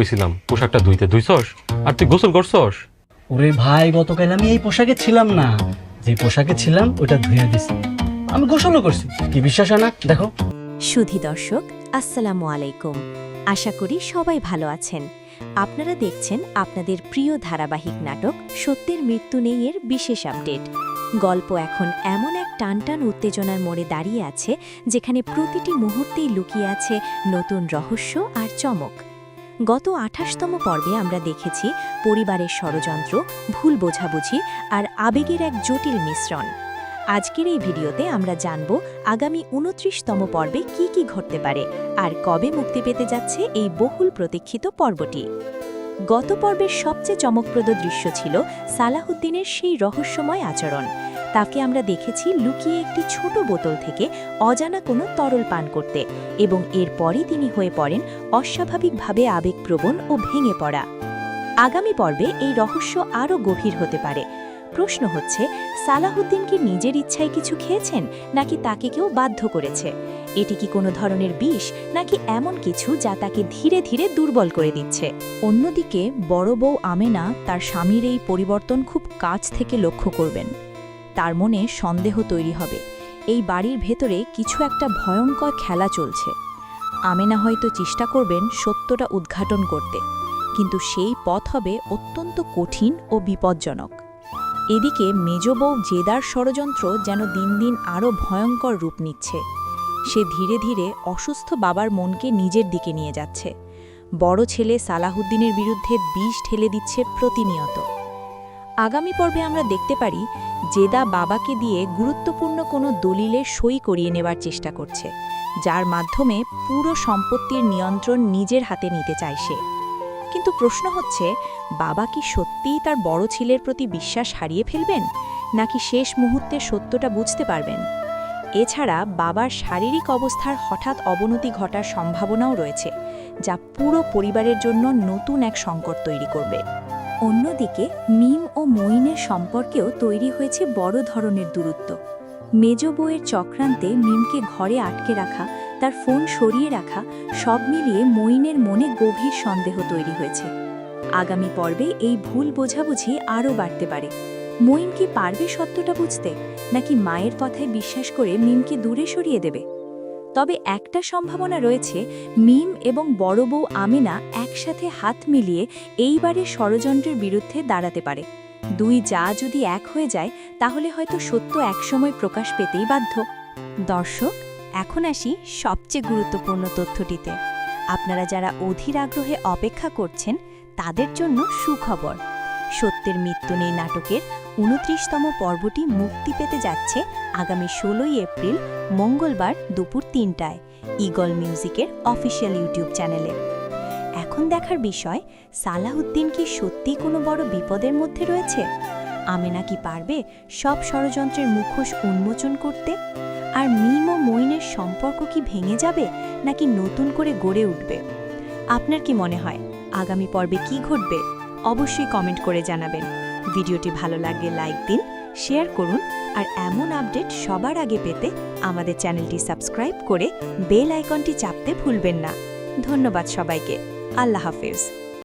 কইছিলাম পোশাকটা ধুইতে ধুইছস আর তুই গোসল করছস? ওরে ভাই, গতকাল আমি এই পোশাকে ছিলাম না, যে পোশাকে ছিলাম ওটা ধুয়ে দিছি। আমি গোসলও করছি, কি বিশ্বাস হয় না? দেখো। সুধী দর্শক, আসসালামু আলাইকুম। আশা করি সবাই ভালো আছেন। আপনারা দেখছেন আপনাদের প্রিয় ধারাবাহিক নাটক সত্যের মৃত্যু নেই এর বিশেষ আপডেট। গল্প এখন এমন এক টানটান উত্তেজনার মোড়ে দাঁড়িয়ে আছে, যেখানে প্রতিটি মুহূর্তেই লুকিয়ে আছে নতুন রহস্য আর চমক। গত ২৮তম পর্বে আমরা দেখেছি পরিবারের ষড়যন্ত্র, ভুল বোঝাবুঝি আর আবেগের এক জটিল মিশ্রণ। আজকের এই ভিডিওতে আমরা জানব আগামী ২৯তম পর্বে কি কি ঘটতে পারে আর কবে মুক্তি পেতে যাচ্ছে এই বহুল প্রতীক্ষিত পর্বটি। গত পর্বের সবচেয়ে চমকপ্রদ দৃশ্য ছিল সালাহুদ্দিনের সেই রহস্যময় আচরণ। তাকে আমরা দেখেছি লুকিয়ে একটি ছোট বোতল থেকে অজানা কোনো তরল পান করতে, এবং এরপরই তিনি হয়ে পড়েন অস্বাভাবিকভাবে আবেগপ্রবণ ও ভেঙে পড়া। আগামী পর্বে এই রহস্য আরও গভীর হতে পারে। প্রশ্ন হচ্ছে, সালাহুদ্দিন কি নিজের ইচ্ছায় কিছু খেয়েছেন, নাকি তাকে কেউ বাধ্য করেছে? এটি কি কোনো ধরনের বিষ, নাকি এমন কিছু যা তাকে ধীরে ধীরে দুর্বল করে দিচ্ছে? অন্যদিকে বড় বউ আমেনা তার স্বামীর এই পরিবর্তন খুব কাছ থেকে লক্ষ্য করবেন। তার মনে সন্দেহ তৈরি হবে, এই বাড়ির ভেতরে কিছু একটা ভয়ঙ্কর খেলা চলছে। আমেনা হয়তো চেষ্টা করবেন সত্যটা উদ্ঘাটন করতে, কিন্তু সেই পথ হবে অত্যন্ত কঠিন ও বিপজ্জনক। এদিকে মেজ বউ জেদার ষড়যন্ত্র যেন দিন দিন আরও ভয়ঙ্কর রূপ নিচ্ছে। সে ধীরে ধীরে অসুস্থ বাবার মনকে নিজের দিকে নিয়ে যাচ্ছে। বড় ছেলে সালাহুদ্দিনের বিরুদ্ধে বিষ ঢেলে দিচ্ছে প্রতিনিয়ত। আগামী পর্বে আমরা দেখতে পারি জেদা বাবাকে দিয়ে গুরুত্বপূর্ণ কোনো দলিলে সই করিয়ে নেবার চেষ্টা করছে, যার মাধ্যমে পুরো সম্পত্তির নিয়ন্ত্রণ নিজের হাতে নিতে চায় সে। কিন্তু প্রশ্ন হচ্ছে, বাবা কি সত্যিই তার বড় ছেলের প্রতি বিশ্বাস হারিয়ে ফেলবেন, নাকি শেষ মুহূর্তে সত্যটা বুঝতে পারবেন? এছাড়া বাবার শারীরিক অবস্থার হঠাৎ অবনতি ঘটার সম্ভাবনাও রয়েছে, যা পুরো পরিবারের জন্য নতুন এক সংকট তৈরি করবে। অন্যদিকে মিম ও মঈনের সম্পর্কেও তৈরি হয়েছে বড় ধরনের দূরত্ব। মেজ বউয়ের চক্রান্তে মিমকে ঘরে আটকে রাখা, তার ফোন সরিয়ে রাখা, সব মিলিয়ে মঈনের মনে গভীর সন্দেহ তৈরি হয়েছে। আগামী পর্বে এই ভুল বোঝাবুঝি আরও বাড়তে পারে। মঈন কি পারবে সত্যটা বুঝতে, নাকি মায়ের কথায় বিশ্বাস করে মিমকে দূরে সরিয়ে দেবে? তবে একটা সম্ভাবনা রয়েছে, মিম এবং বড় বউ আমেনা একসাথে হাত মিলিয়ে এইবারের ষড়যন্ত্রের বিরুদ্ধে দাঁড়াতে পারে। দুই যা যদি এক হয়ে যায়, তাহলে হয়তো সত্য একসময় প্রকাশ পেতেই বাধ্য। দর্শক, এখন আসি সবচেয়ে গুরুত্বপূর্ণ তথ্যটিতে। আপনারা যারা অধীর আগ্রহে অপেক্ষা করছেন, তাদের জন্য সুখবর। সত্যের মৃত্যু নেই নাটকের ২৯তম পর্বটি মুক্তি পেতে যাচ্ছে আগামী ১৬ই এপ্রিল মঙ্গলবার দুপুর ৩টায় ঈগল মিউজিকের অফিসিয়াল ইউটিউব চ্যানেলে। এখন দেখার বিষয়, সালাহুদ্দিন কি সত্যিই কোনো বড় বিপদের মধ্যে রয়েছে? আমেনা কি পারবে সব ষড়যন্ত্রের মুখোশ উন্মোচন করতে? আর মিম ও মঈনের সম্পর্ক কি ভেঙে যাবে, নাকি নতুন করে গড়ে উঠবে? আপনার কি মনে হয় আগামী পর্বে কি ঘটবে? অবশ্যই কমেন্ট করে জানাবেন। ভিডিওটি ভালো লাগলে লাইক দিন, শেয়ার করুন, আর এমন আপডেট সবার আগে পেতে আমাদের চ্যানেলটি সাবস্ক্রাইব করে বেল আইকনটি চাপতে ভুলবেন না। ধন্যবাদ সবাইকে। আল্লাহ হাফেজ।